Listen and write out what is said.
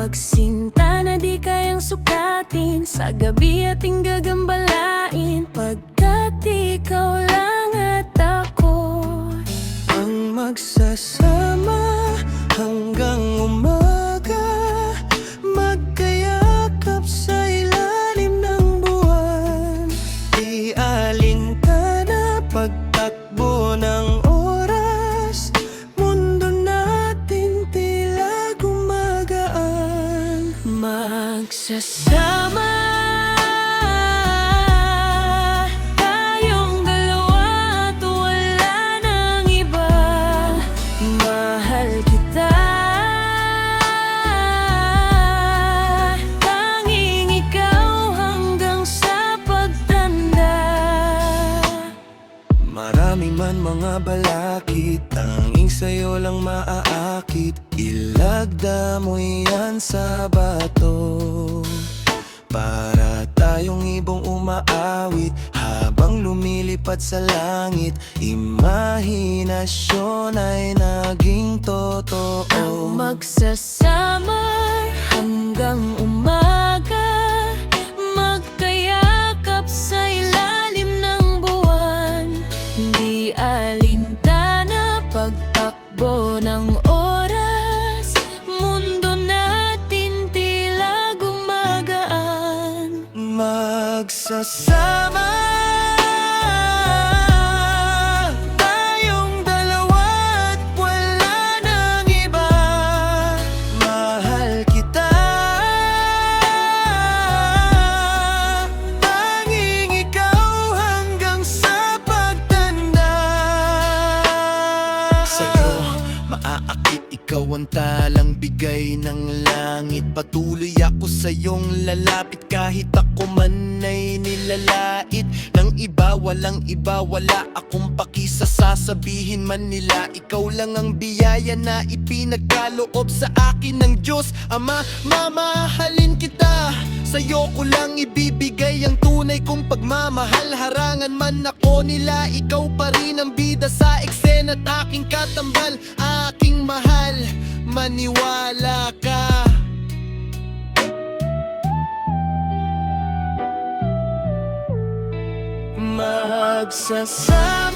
Magsinta na di kayang sukatin, sa gabi ating gagambalain, pagkat ikaw lang at ako ang magsasama hanggang umaga, magkayakap sa ilalim ng buwan. Di alintana pagtakbo ng oras, mundo natin tila gumagaan. magsasama. Tayong dalawa at wala nang iba. Mahal kita, tanging ikaw hanggang sa pagtanda. Marami man mga balakid, tanging sa'yo lang maaakit. Ilagda mo yan sa bato, para tayong ibong umaawit habang lumilipad sa langit. Imahinasyon ay naging totoo. Ang magsasama hanggang umaga, magkayakap sa ilalim ng buwan. Di alintana pagtakbo ng oras, mundo natin tila gumagaan. Magsasama tayong dalawa at wala nang iba. Mahal kita, tanging ikaw hanggang sa pagtanda. Sa'yo maaakit, ikaw ang talang bigay ng langit. Patuloy ako sa iyong lalapit, kahit ako man ay nilalait ng iba. Walang iba, wala akong pakisa, sasabihin man nila. Ikaw lang ang biyaya na ipinagkaloob sa akin ng Diyos Ama. Mamahalin kita, sa'yo ko lang ibibigay ang tunay kong pagmamahal. Harangan man ako nila, ikaw pa rin ang bida sa eksena at aking katambal. Aking mahal, maniwala ka. Magsasama